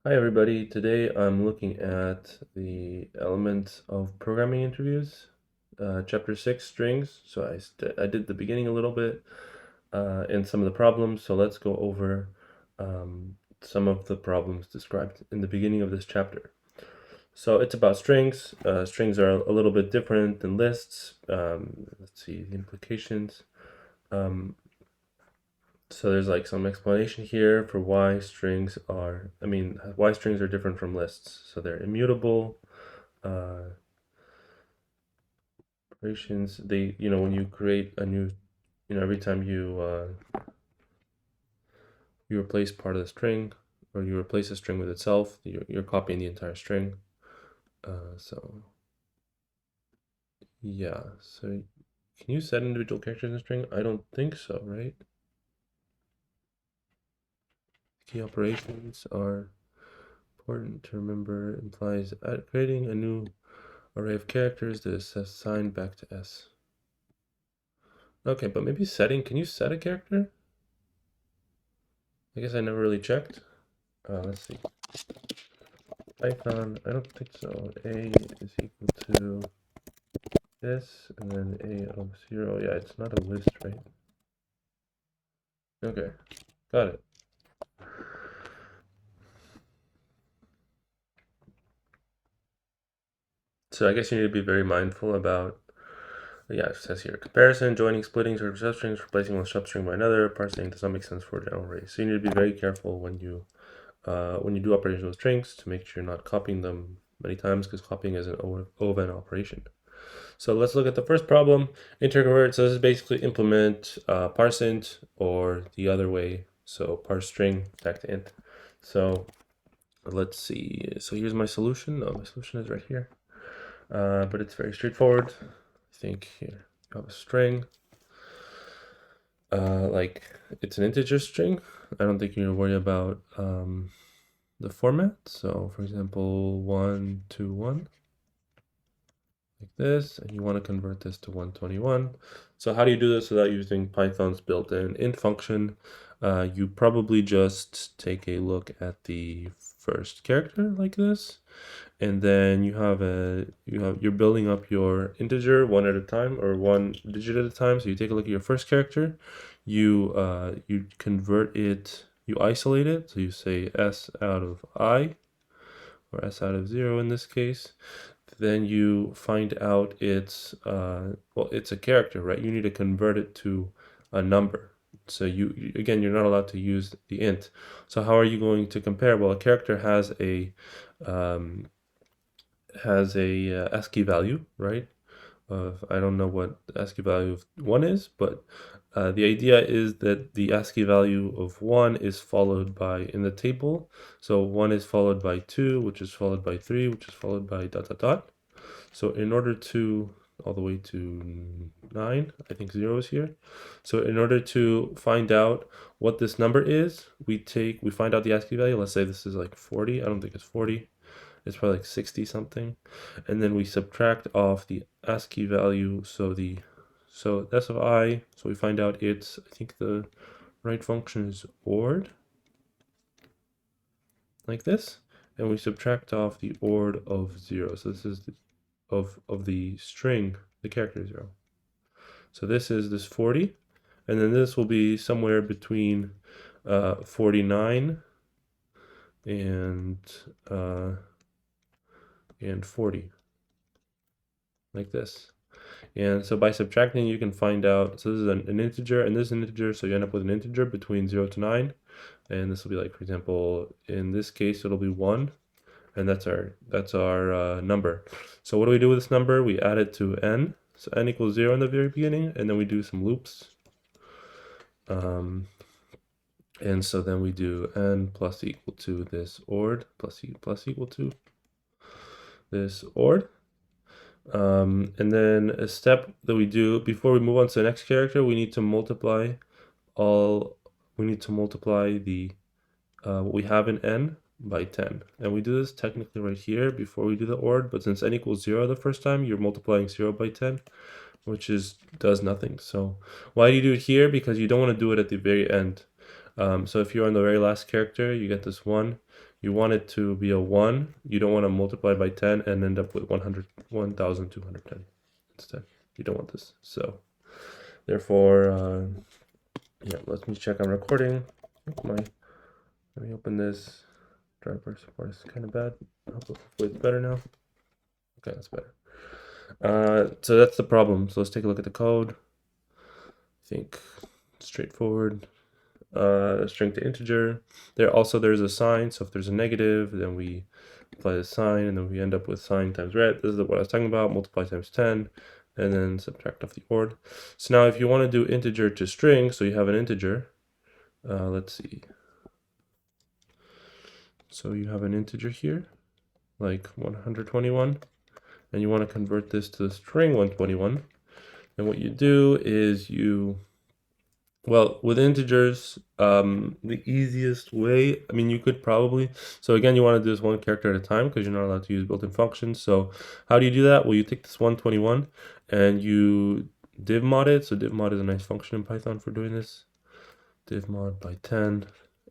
Hi everybody, today I'm looking at the elements of programming interviews, chapter 6, strings. So I did the beginning a little bit and some of the problems, so let's go over some of the problems described in the beginning of this chapter. So it's about strings. Strings are a little bit different than lists. Let's see the implications. So there's like some explanation here for why why strings are different from lists. So they're immutable. Operations, when you create a new, every time you replace part of the string, or you replace a string with itself, you're copying the entire string. So yeah, so can you set individual characters in a string? I don't think so, right? Key operations are important to remember, implies creating a new array of characters that is assigned back to S. Okay, but maybe setting, can you set a character? I guess I never really checked. Let's see. Python, I don't think so. A is equal to this, and then A of 0. Yeah, it's not a list, right? Okay, got it. So I guess you need to be very mindful about, yeah, it says here, comparison, joining, splitting sort of substrings, replacing one substring by another, parsing does not make sense for a general array. So you need to be very careful when you do operations with strings to make sure you're not copying them many times, because copying is an O of N operation. So let's look at the first problem. Interconvert, so this is basically implement parseInt or the other way. So parse string back to int. So let's see. So here's my solution. No, my solution is right here. But it's very straightforward. I think here you have a string. Like it's an integer string. I don't think you need to worry about the format. So for example, 1, 2, 1. Like this, and you want to convert this to 121. So how do you do this without using Python's built-in int function? You probably just take a look at the first character like this, and then you're building up your integer one at a time, or one digit at a time. So you take a look at your first character, you convert it, you isolate it, so you say s out of I, or s out of 0 in this case. Then you find out it's it's a character, right? You need to convert it to a number. So again, you're not allowed to use the int. So how are you going to compare? Well, a character has a ASCII value, right? I don't know what the ASCII value of 1 is, but the idea is that the ASCII value of 1 is followed by, in the table, so 1 is followed by 2, which is followed by 3, which is followed by dot dot dot. So in order to, all the way to 9, I think 0 is here. So in order to find out what this number is, we find out the ASCII value. Let's say this is like 40. I don't think it's 40. It's probably like 60 something. And then we subtract off the ASCII value. So S of I, so we find out it's, I think the right function is ORD, like this. And we subtract off the ORD of 0. So this is of the string, the character 0. So this is this 40, and then this will be somewhere between 49 and 40, like this. And so by subtracting, you can find out, so this is an integer, and this is an integer, so you end up with an integer between 0 to 9. And this will be like, for example, in this case, it'll be 1, and that's our number. So what do we do with this number? We add it to n. So n equals 0 in the very beginning, and then we do some loops. And so then we do n plus equal to this ORD plus equal to this ORD. And then a step that we do before we move on to the next character, we need to multiply the what we have in n by 10. And we do this technically right here before we do the ORD, but since n equals 0 the first time, you're multiplying 0 by 10, which does nothing. So why do you do it here? Because you don't want to do it at the very end. So if you're on the very last character, you get this 1. you want it to be a 1. You don't want to multiply by 10 and end up with 1,210 instead. You don't want this. So therefore, yeah, let me check I'm recording. Let me open this. Driver support is kind of bad. Hopefully it's better now. Okay, that's better. So that's the problem. So let's take a look at the code. I think straightforward. String to integer. There's a sign. So if there's a negative, then we apply the sign, and then we end up with sign times ret. This is what I was talking about. Multiply times 10, and then subtract off the ord. So now if you want to do integer to string, so you have an integer. Let's see. So you have an integer here, like 121, and you want to convert this to string 121. And what you do is well, with integers, the easiest way, I mean, you could probably, so again, you want to do this one character at a time because you're not allowed to use built-in functions. So how do you do that? Well, you take this 121 and you div mod it. So div mod is a nice function in Python for doing this. Div mod by 10.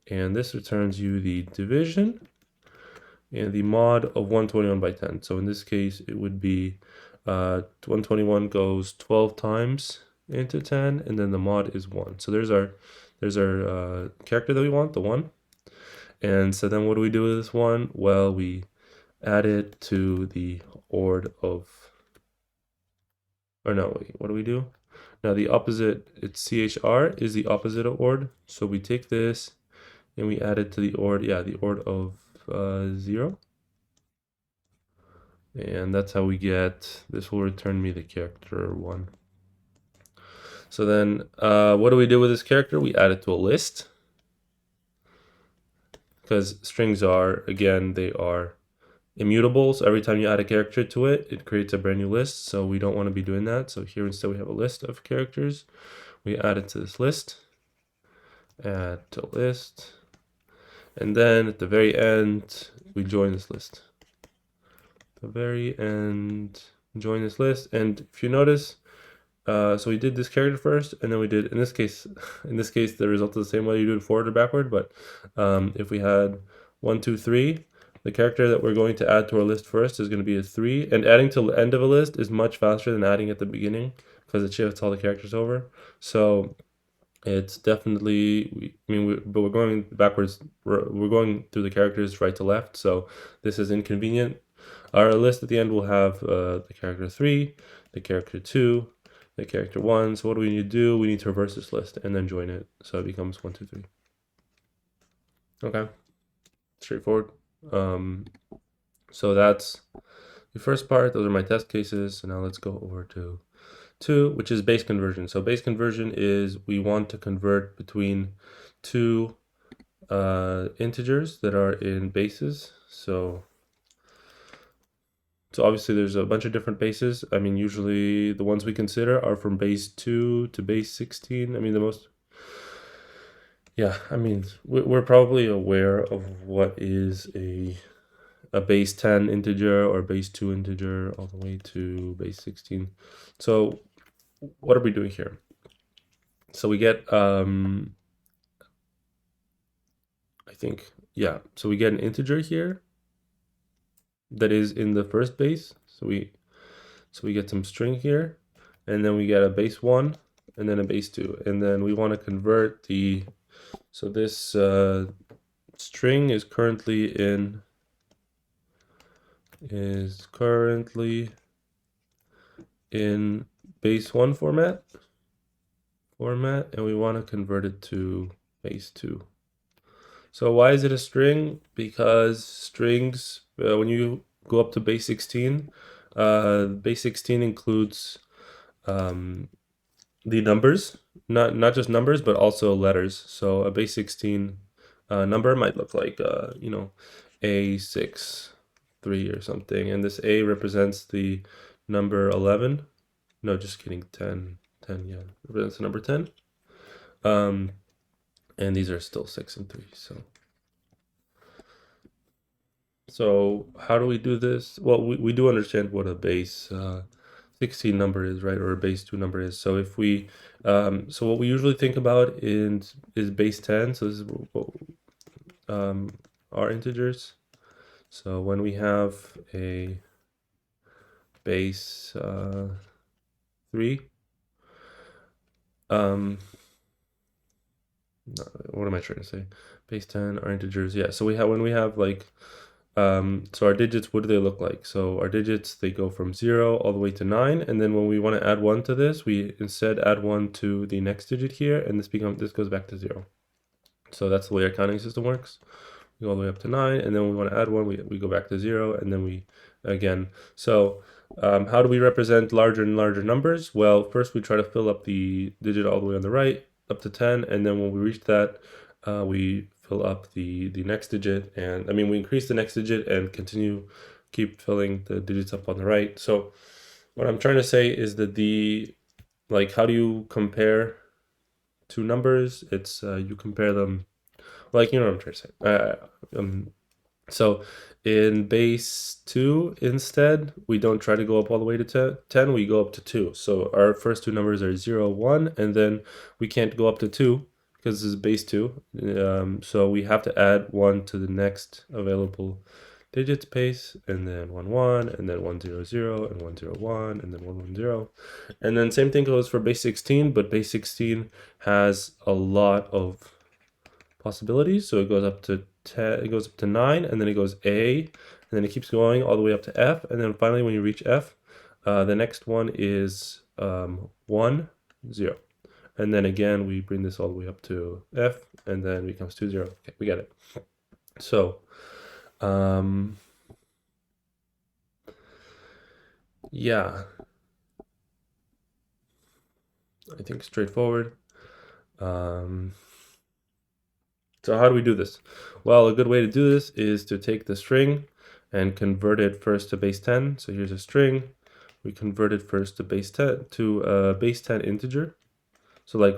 And this returns you the division and the mod of 121 by 10. So in this case, it would be 121 goes 12 times into 10, and then the mod is 1. So there's our character that we want, the 1. And so then what do we do with this 1? Well, we add it to the ord of, or no, wait, what do we do? Now the opposite, it's CHR is the opposite of ord. So we take this and we add it to the ord, yeah, the ord of 0. And that's how we get, this will return me the character 1. So then what do we do with this character? We add it to a list. Because strings are, again, they are immutable. So every time you add a character to it, it creates a brand new list. So we don't want to be doing that. So here instead we have a list of characters. We add it to this list. Add to list. And then at the very end, we join this list. The very end, join this list. And if you notice, so we did this character first, and then we did, in this case, the result is the same whether you do it forward or backward. But if we had 1, 2, 3, the character that we're going to add to our list first is going to be a 3. And adding to the end of a list is much faster than adding at the beginning because it shifts all the characters over. So it's definitely, but we're going backwards. We're going through the characters right to left. So this is inconvenient. Our list at the end will have the character 3, the character 2, the character 1. So what do we need to do? We need to reverse this list and then join it. So it becomes 1, 2, 3. Okay, straightforward. So that's the first part. Those are my test cases. So now let's go over to 2, which is base conversion. So base conversion is we want to convert between two integers that are in bases. So obviously there's a bunch of different bases. I mean, usually the ones we consider are from base 2 to base 16. I mean, I mean, we're probably aware of what is a base 10 integer or base 2 integer all the way to base 16. So what are we doing here? So we get, I think, yeah, so we get an integer here that is in the first base. So we get some string here, and then we get a base 1 and then a base 2, and then we want to convert so this string is currently in base 1 format, and we want to convert it to base 2. So why is it a string? Because strings, when you go up to base 16, base 16 includes the numbers, not just numbers, but also letters. So a base 16 number might look like, A6, 3 or something. And this A represents the number 11. No, just kidding, 10, yeah, represents the number 10. And these are still 6 and 3. So how do we do this? Well, we do understand what a base 16 number is, right? Or a base 2 number is. So if we, so what we usually think about is base 10. So this is are integers. So when we have a base 3, what am I trying to say? Base 10 are integers. Yeah, so when we have like so our digits, what do they look like? So our digits, they go from 0 all the way to 9, and then when we want to add 1 to this, we instead add 1 to the next digit here, and this goes back to 0. So that's the way our counting system works. We go all the way up to 9, and then when we want to add 1, we go back to 0, and then we again. So how do we represent larger and larger numbers? Well, first we try to fill up the digit all the way on the right, up to 10, and then when we reach that, we fill up the next digit, and I mean we increase the next digit and keep filling the digits up on the right. So what I'm trying to say is that how do you compare two numbers? It's you compare them, like, you know what I'm trying to say. So in base 2 instead, we don't try to go up all the way to 10, we go up to 2. So our first two numbers are 0, 1, and then we can't go up to 2 because this is base 2. So we have to add 1 to the next available digit space, and then 1, 1, and then 1, 0, 0, and 1, 0, 1, and then 1, 1, 0. And then same thing goes for base 16, but base 16 has a lot of possibilities. So it goes up to 10, it goes up to 9, and then it goes A, and then it keeps going all the way up to F, and then finally when you reach F, the next one is 1, 0. And then again, we bring this all the way up to F, and then it becomes 2, 0. Okay, we get it. So, yeah, I think straightforward. So how do we do this? Well, a good way to do this is to take the string and convert it first to base 10. So here's a string. We convert it first to base 10 to a base 10 integer. So like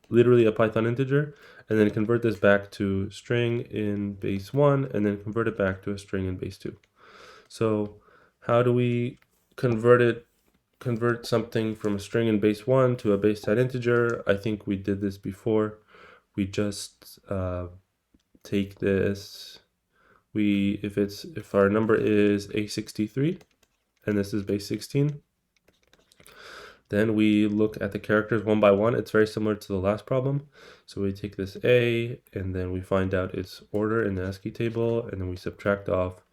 literally a Python integer, and then convert this back to string in base 1, and then convert it back to a string in base 2. So how do we convert something from a string in base 1 to a base 10 integer? I think we did this before. We just take this. If our number is A63 and this is base 16, then we look at the characters one by one. It's very similar to the last problem. So we take this A, and then we find out its order in the ASCII table, and then we subtract off.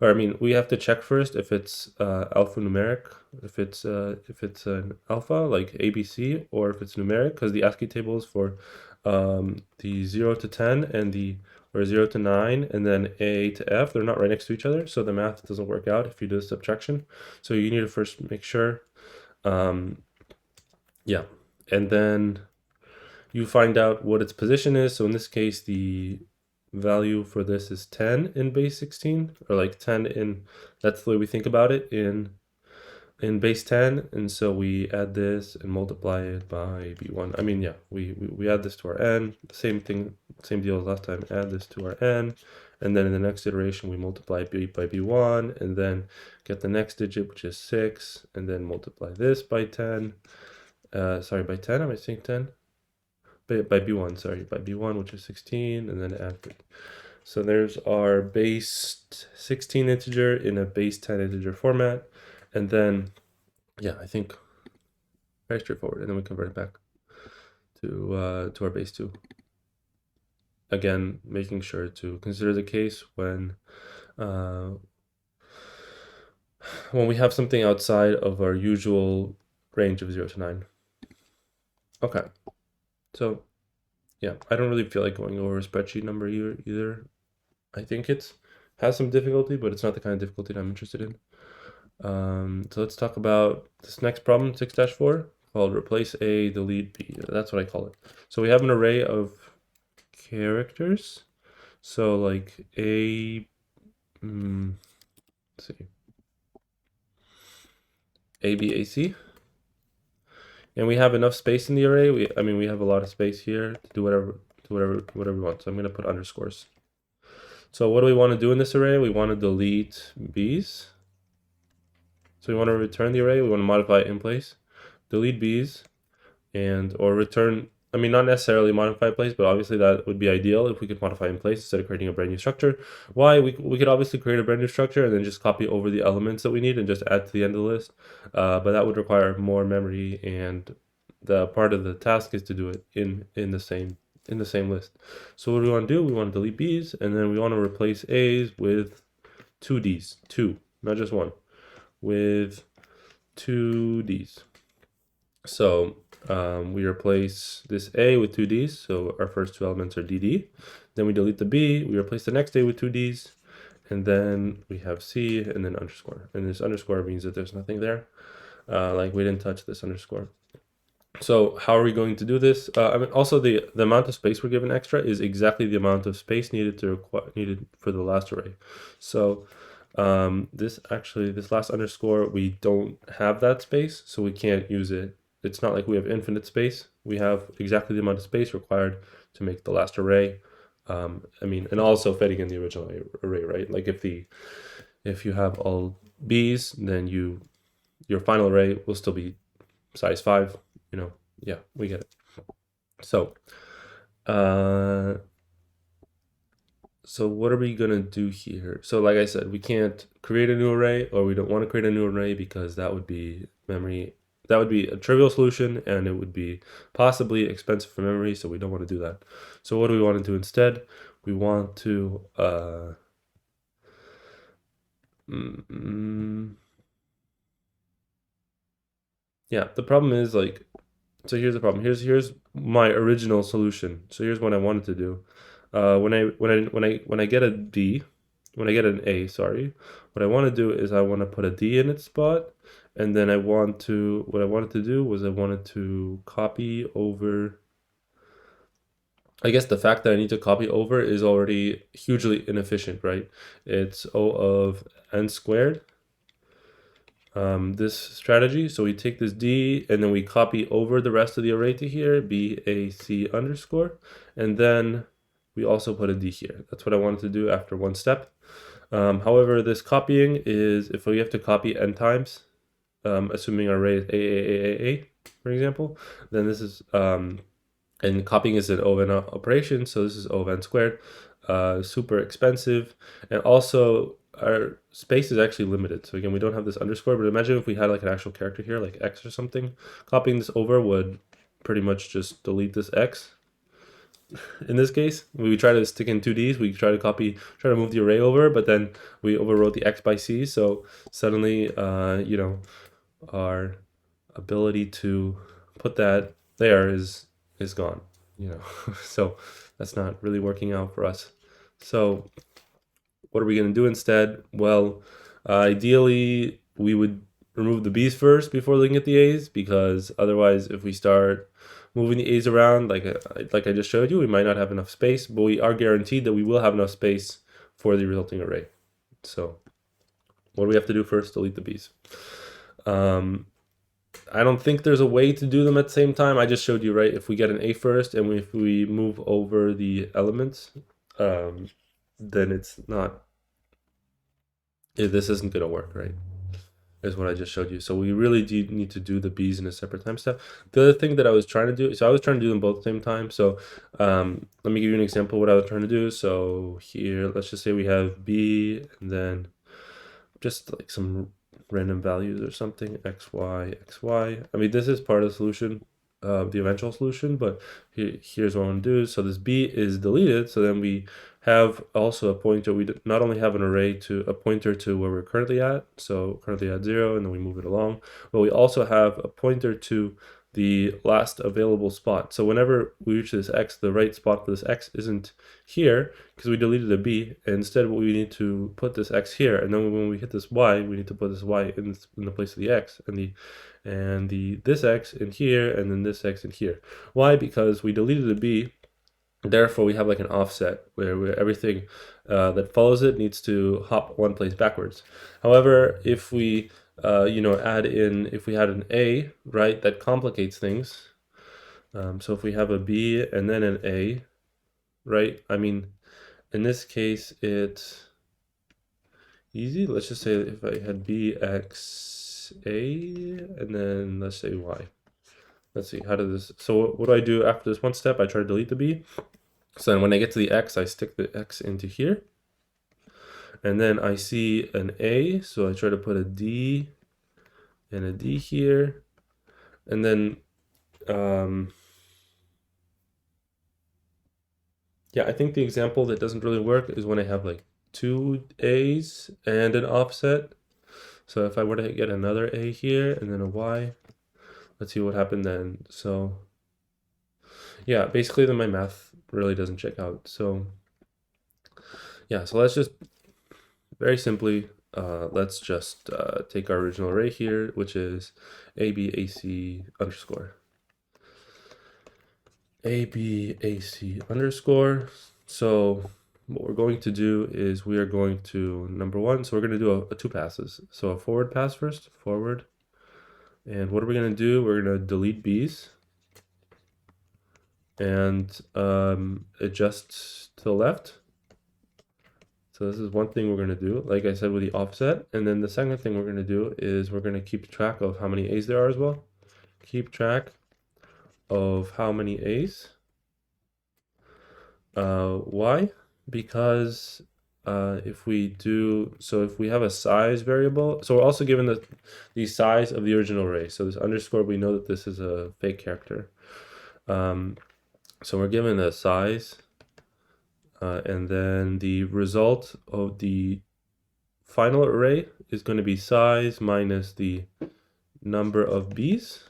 Or I mean, we have to check first if it's alphanumeric, if it's an alpha like ABC, or if it's numeric, because the ASCII table is for the 0 to 10 and or 0 to 9, and then A to F. They're not right next to each other, so the math doesn't work out if you do the subtraction. So you need to first make sure. Yeah, and then you find out what its position is. So in this case, the value for this is 10 in base 16, or like 10 in, that's the way we think about it in base 10. And so we add this and multiply it by b1. I mean, yeah, we add this to our n, same thing, same deal as last time, add this to our n, and then in the next iteration we multiply b by b1, and then get the next digit, which is 6, and then multiply this by 10. Sorry, by 10, am I saying 10? By b1, sorry, by b1, which is 16, and then add it. So there's our base 16 integer in a base 10 integer format, and then, yeah, I think very straightforward, and then we convert it back to our base 2. Again, making sure to consider the case when we have something outside of our usual range of 0 to 9. Okay, so yeah, I don't really feel like going over a spreadsheet number either. I think it has some difficulty, but it's not the kind of difficulty that I'm interested in. So let's talk about this next problem, 6-4, called replace A, delete B. That's what I call it. So we have an array of characters. So like let's see, A, B, A, C. And we have enough space in the array. We have a lot of space here to do whatever we want. So I'm going to put underscores. So what do we want to do in this array? We want to delete B's. So we want to return the array. We want to modify it in place. Delete B's or return I mean, not necessarily modify place, but obviously that would be ideal if we could modify in place instead of creating a brand new structure. Why? We could obviously create a brand new structure and then just copy over the elements that we need and just add to the end of the list. But that would require more memory, and the part of the task is to do it in the same list. So what do we want to do? We want to delete B's, and then we want to replace A's with two D's, not just one, with two D's. So we replace this A with two D's, so our first two elements are DD. Then we delete the B, we replace the next A with two D's, and then we have C and then underscore. And this underscore means that there's nothing there, like we didn't touch this underscore. So how are we going to do this? I mean, also the amount of space we're given extra is exactly the amount of space needed for the last array. So this last underscore, we don't have that space, so we can't use it. It's not like we have infinite space. We have exactly the amount of space required to make the last array. I mean, and also fitting in the original array, right? Like if you have all B's, then your final array will still be size 5. Yeah, we get it. So what are we gonna do here? So like I said, we can't create a new array, or we don't want to create a new array because that would be a trivial solution, and it would be possibly expensive for memory, so we don't want to do that. So what do we want to do instead? We want to yeah, the problem is, like, so here's the problem. Here's my original solution. So here's what I wanted to do. When I get a D, when I get an A, sorry, what I want to do is I want to put a D in its spot, and then what I wanted to do was I wanted to copy over. I guess the fact that I need to copy over is already hugely inefficient, right? It's O of n squared. This strategy. So we take this D and then we copy over the rest of the array to here, BAC underscore, and then we also put a D here. That's what I wanted to do after one step. However, this copying is, if we have to copy n times, assuming our array is A, for example, then this is, and copying is an O of n operation, so this is O of n squared, super expensive, and also our space is actually limited. So again, we don't have this underscore, but imagine if we had like an actual character here, like X or something. Copying this over would pretty much just delete this X. In this case, we try to stick in 2Ds, we try to move the array over, but then we overwrote the X by C, so suddenly, our ability to put that there is gone, so that's not really working out for us. So what are we going to do instead? Well, ideally, we would remove the B's first before looking at the A's, because otherwise, if we start moving the A's around, like I just showed you, we might not have enough space, but we are guaranteed that we will have enough space for the resulting array. So what do we have to do first? Delete the B's. I don't think there's a way to do them at the same time. I just showed you, right? If we get an A first and if we move over the elements, then it's not, this isn't going to work, right? Is what I just showed you. So we really do need to do the B's in a separate time step. The other thing that I was trying to do, so I was trying to do them both at the same time. So let me give you an example of what I was trying to do. So here, let's just say we have B and then just like some random values or something, X, Y, X, Y. I mean, this is part of the solution, the eventual solution, but here's what I want to do. So this B is deleted. So then we have also a pointer. We not only have an array to a pointer to where we're currently at, so currently at 0, and then we move it along, but we also have a pointer to the last available spot. So whenever we reach this X, the right spot for this X isn't here because we deleted a B. And instead, we need to put this X here, and then when we hit this Y, we need to put this Y in the place of the X, and this X in here, and then this X in here. Why? Because we deleted a B. Therefore, we have like an offset where everything that follows it needs to hop one place backwards. However, if we if we had an A, right, that complicates things. So if we have a B and then an A, right, I mean, in this case, it's easy. Let's just say if I had B, X, A, and then let's say Y. let's see, how did this, so what do I do after this one step? I try to delete the B. So then when I get to the X, I stick the X into here. And then I see an A, so I try to put a D and a D here. And then, yeah, I think the example that doesn't really work is when I have like two A's and an offset. So if I were to get another A here and then a Y, let's see what happened then. So yeah, basically then my math really doesn't check out. So yeah, so let's just very simply, let's just take our original array here, which is ABAC underscore. ABAC underscore. So what we're going to do is we are going to, number one, so we're going to do a two passes. So a forward pass first, forward. And what are we going to do? We're going to delete B's and adjust to the left. So this is one thing we're going to do, like I said, with the offset. And then the second thing we're going to do is we're going to keep track of how many A's there are as well. Keep track of how many A's. Why? Because if we do, so if we have a size variable, so we're also given the size of the original array. So this underscore, we know that this is a fake character. So we're given a size, and then the result of the final array is going to be size minus the number of B's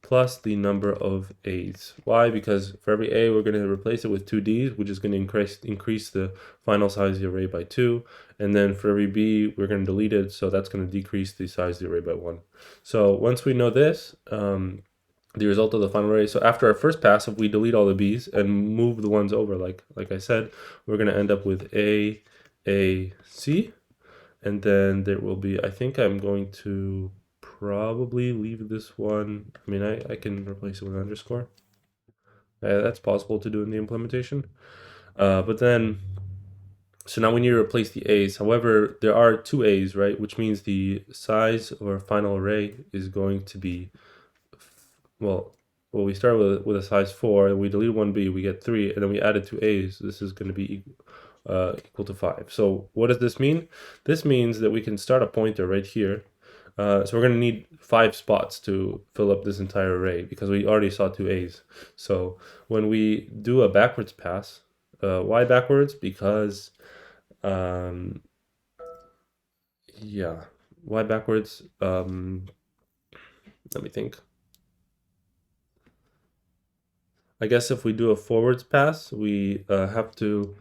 plus the number of A's. Why? Because for every A, we're going to replace it with two D's, which is going to increase the final size of the array by 2. And then for every B, we're going to delete it, so that's going to decrease the size of the array by 1. So once we know this, the result of the final array, so after our first pass, if we delete all the B's and move the ones over, like I said, we're going to end up with A, C, and then there will be, I think I'm going to probably leave this one. I mean, I can replace it with an underscore. That's possible to do in the implementation. But then, so now we need to replace the A's. However, there are two A's, right? Which means the size of our final array is going to be, well, we start with a size 4, and we delete one B, we get 3, and then we added two A's. This is going to be equal to 5. So what does this mean? This means that we can start a pointer right here. So we're going to need 5 spots to fill up this entire array because we already saw two A's. So when we do a backwards pass, why backwards? Because, yeah, why backwards? Let me think. I guess if we do a forwards pass, we have to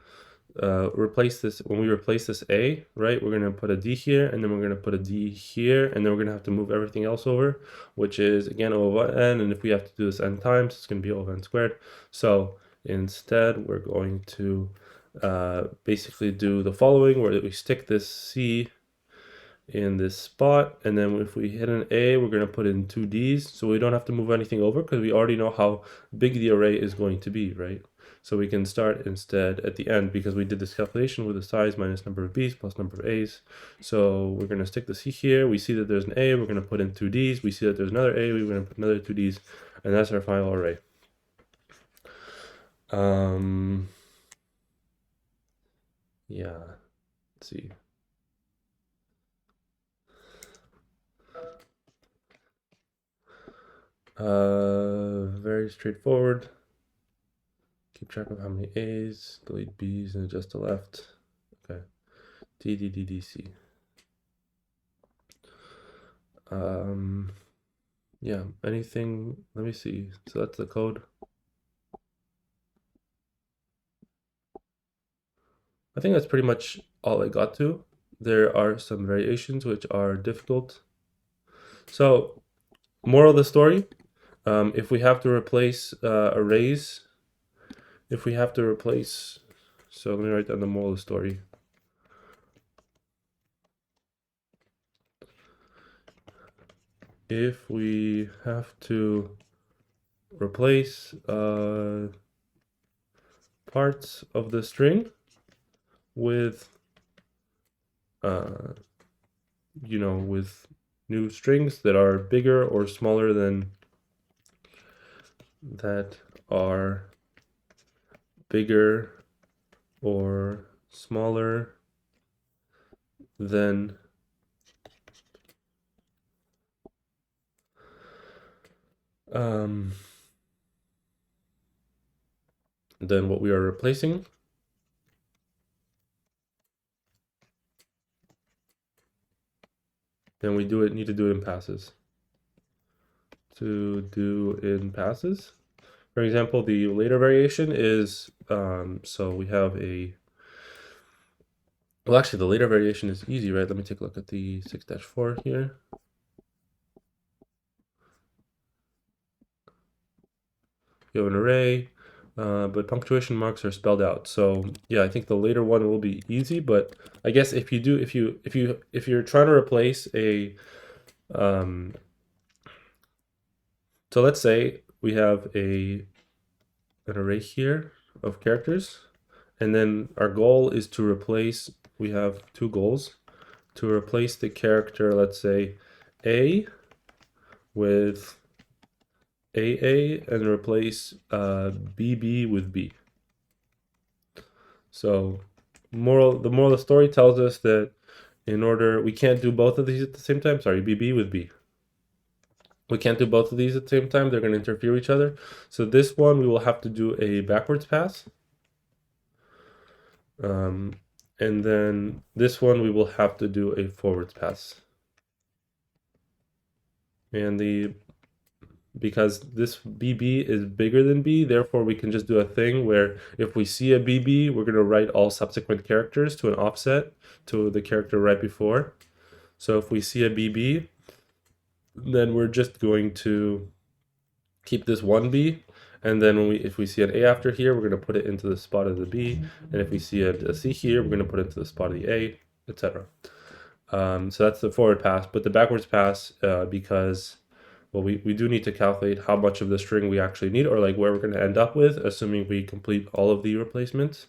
replace this. When we replace this A, right, we're going to put a D here, and then we're going to put a D here, and then we're going to have to move everything else over, which is, again, O of n, and if we have to do this n times, it's going to be O of n squared. So instead, we're going to basically do the following, where we stick this C in this spot, and then if we hit an A, we're going to put in two D's, so we don't have to move anything over because we already know how big the array is going to be, right? So we can start instead at the end because we did this calculation with the size minus number of B's plus number of A's. So we're going to stick the C here. We see that there's an A, we're going to put in two D's. We see that there's another A, we're going to put another two D's, and that's our final array. Yeah, let's see. Very straightforward. Keep track of how many A's, delete B's, and adjust to left. Okay. DDDDC. Yeah, anything, let me see. So that's the code. I think that's pretty much all I got to. There are some variations which are difficult. So, moral of the story, if we have to replace arrays, so let me write down the moral of the story. If we have to replace parts of the string with with new strings that are bigger or smaller than that are bigger or smaller than what we are replacing. Then we need to do it in passes. To do in passes. For example, the later variation is, so we have well, actually the later variation is easy, right? Let me take a look at the 6-4 here. You have an array, but punctuation marks are spelled out. So yeah, I think the later one will be easy, but I guess if you're trying to replace a, so let's say we have an array here of characters, and then our goal is to replace, we have two goals, to replace the character, let's say A with AA and replace BB with B. So the moral of the story tells us that we can't do both of these at the same time. Sorry, BB with B. We can't do both of these at the same time. They're going to interfere with each other. So this one, we will have to do a backwards pass. And then this one, we will have to do a forwards pass. And because this BB is bigger than B, therefore we can just do a thing where if we see a BB, we're going to write all subsequent characters to an offset to the character right before. So if we see a BB, then we're just going to keep this one B, and then if we see an A after here, we're going to put it into the spot of the B, and if we see a C here, we're going to put it into the spot of the A, etc. So that's the forward pass, but the backwards pass, because well, we do need to calculate how much of the string we actually need, or like where we're going to end up with, assuming we complete all of the replacements,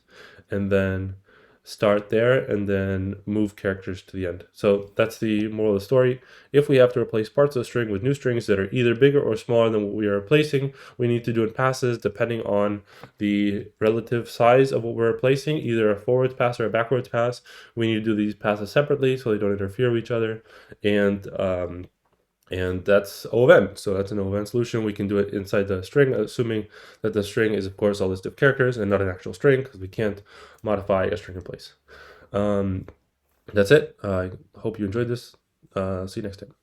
and then start there and then move characters to the end. So that's the moral of the story. If we have to replace parts of the string with new strings that are either bigger or smaller than what we are replacing, we need to do it in passes depending on the relative size of what we're replacing, either a forwards pass or a backwards pass. We need to do these passes separately so they don't interfere with each other. And that's O of n. So that's an O of n solution. We can do it inside the string, assuming that the string is, of course, a list of characters and not an actual string, because we can't modify a string in place. That's it. I hope you enjoyed this. See you next time.